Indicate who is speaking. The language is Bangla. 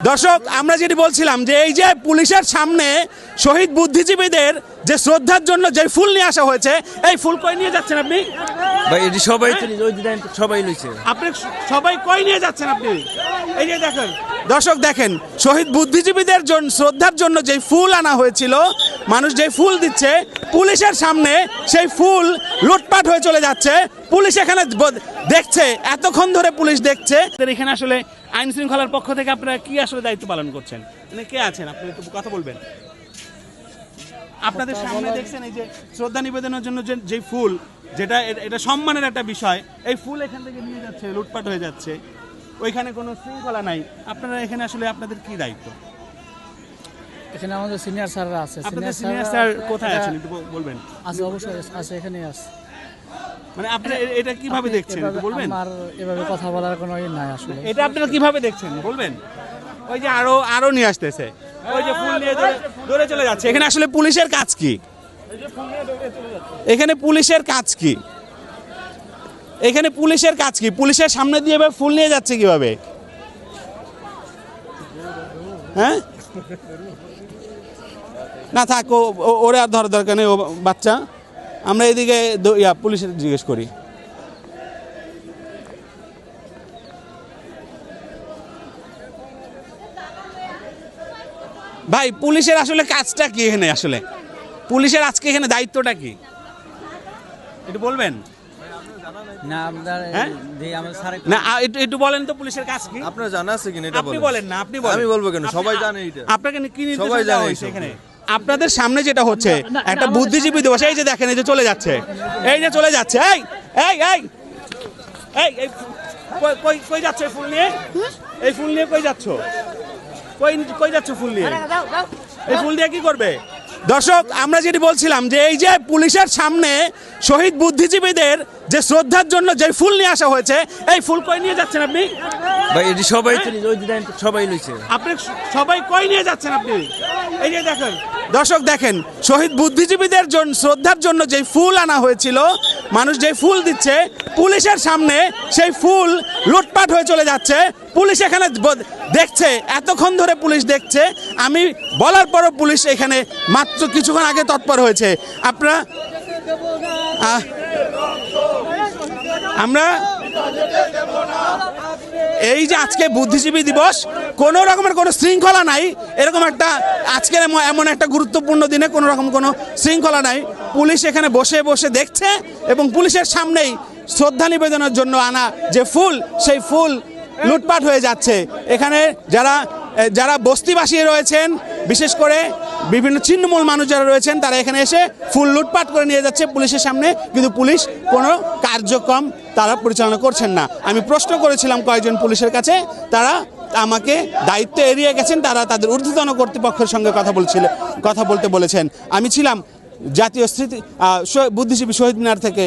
Speaker 1: দর্শক আমরা যেটি বলছিলাম যে এই যে পুলিশের সামনে শহীদ বুদ্ধিজীবীদের যে শ্রদ্ধার জন্য যে ফুল নিয়ে আসা হয়েছে, এই ফুল কই নিয়ে যাচ্ছেন আপনি?
Speaker 2: ভাই এটি সবাই সবাই লইছে।
Speaker 1: আপনি সবাই কই নিয়ে যাচ্ছেন আপনি? এই যে দেখেন দর্শক, দেখেন শহীদ বুদ্ধিজীবীদের জন্য শ্রদ্ধার জন্য যে ফুল আনা হয়েছিল, মানুষ যে ফুল দিচ্ছে পুলিশের সামনে, সেই ফুল লুটপাট হয়ে চলে যাচ্ছে। পুলিশ এখানে দেখছে, এতক্ষণ ধরে পুলিশ দেখছে। এখানে আসলে আইন শৃঙ্খলার পক্ষ থেকে আপনারা কি আসলে দায়িত্ব পালন করছেন? মানে কে আছেন আপনি, একটু কথা বলবেন। আপনাদের সামনে দেখছেন এই যে শ্রদ্ধা নিবেদনের জন্য যে ফুল, যেটা এটা সম্মানের একটা বিষয়, এই ফুল এখান থেকে নিয়ে যাচ্ছে, লুটপাট হয়ে যাচ্ছে, ওইখানে কোনো শৃঙ্খলা নাই। আপনারা এখানে আসলে আপনাদের কি দায়িত্ব?
Speaker 3: এখানে আমাদের সিনিয়র স্যাররা আছে।
Speaker 1: আপনাদের সিনিয়র স্যার কোথায় আছেন একটু বলবেন?
Speaker 3: আছে, অবশ্যই আছে, এখানেই আছে।
Speaker 1: মানে আপনি এটা কিভাবে দেখছেন একটু বলবেন?
Speaker 3: আমার এভাবে কথা বলার কোনো ই নাই আসলে।
Speaker 1: এটা আপনারা কিভাবে দেখছেন বলবেন? ওই যে আরো নিয়ে আসতেছে, ওই যে ফুল নিয়ে দৌড়ে চলে যাচ্ছে। এখানে আসলে পুলিশের কাজ কি? এখানে পুলিশের কাজ কি? এখানে পুলিশের কাজ কি? পুলিশের সামনে দিয়ে এভাবে ফুল নিয়ে যাচ্ছে কিভাবে? হ্যাঁ, না থাক, ওরে আর ধরার দরকার নেই, ও বাচ্চা। আমরা এদিকে পুলিশের জিজ্ঞেস করি। ভাই পুলিশের আসলে কাজটা কি এখানে? আসলে পুলিশের আজকে এখানে দায়িত্বটা কি একটু বলবেন?
Speaker 3: না আপনার
Speaker 1: হ্যাঁ? না একটু বলেন তো পুলিশের কাজ কি?
Speaker 2: আপনার জানা আছে কিনা এটা
Speaker 1: আপনি
Speaker 2: বলেন।
Speaker 1: বলেন না, আপনি বলেন।
Speaker 2: আমি বলবো কেন? সবাই জানে এটা।
Speaker 1: আপনাকে কি
Speaker 2: সবাই
Speaker 1: নির্দেশনা
Speaker 2: জানে
Speaker 1: দেওয়া হয়েছে
Speaker 2: এইসব।
Speaker 1: এখানে? আপনাদের সামনে যেটা হচ্ছে একটা বুদ্ধিজীবী দিবস, এই যে দেখেন, এই যে চলে যাচ্ছে, এই যে চলে যাচ্ছে, এই এই এই এই এই কই যাচ্ছে ফুল নিয়ে? এই ফুল নিয়ে কই যাচ্ছ? কই যাচ্ছ ফুল নিয়ে? এই ফুল দিয়ে কি করবে? দর্শক আমরা যেটি বলছিলাম যে এই যে পুলিশের সামনে শহীদ বুদ্ধিজীবীদের যে শ্রদ্ধার জন্য যে ফুল নিয়ে আসা হয়েছে, এই ফুল কই নিয়ে যাচ্ছেন আপনি?
Speaker 2: ভাই এটি সবাই সবাই লইছে।
Speaker 1: আপনি সবাই কই নিয়ে যাচ্ছেন আপনি? এই যে দেখেন দর্শক, দেখেন শহীদ বুদ্ধিজীবীদের জন্য শ্রদ্ধার জন্য যে ফুল আনা হয়েছিল, মানুষ যে ফুল দিচ্ছে পুলিশের সামনে, সেই ফুল লুটপাট হয়ে চলে যাচ্ছে। পুলিশ এখানে দেখছে, এতক্ষণ ধরে পুলিশ দেখছে। আমি বলার পরও পুলিশ এখানে মাত্র কিছুক্ষণ আগে তৎপর হয়েছে। আপনারা আমরা এই যে আজকে বুদ্ধিজীবী দিবস, কোনো রকমের কোনো শৃঙ্খলা নাই, এরকম একটা আজকের এমন একটা গুরুত্বপূর্ণ দিনে কোনো রকম কোনো শৃঙ্খলা নাই। পুলিশ এখানে বসে বসে দেখছে এবং পুলিশের সামনেই শ্রদ্ধা নিবেদনের জন্য আনা যে ফুল, সেই ফুল লুটপাট হয়ে যাচ্ছে। এখানে যারা বস্তিবাসী রয়েছেন, বিশেষ করে বিভিন্ন ছিন্নমূল মানুষ যারা রয়েছেন, তারা এখানে এসে ফুল লুটপাট করে নিয়ে যাচ্ছে পুলিশের সামনে, কিন্তু পুলিশ কোনো কার্যক্রম তারা পরিচালনা করছেন না। আমি প্রশ্ন করেছিলাম কয়েকজন পুলিশের কাছে, তারা আমাকে দায়িত্ব এড়িয়ে গেছেন, তারা তাদের ঊর্ধ্বতন কর্তৃপক্ষের সঙ্গে কথা বলতে বলেছেন। আমি ছিলাম জাতীয় বুদ্ধিজীবী শহীদ মিনার থেকে।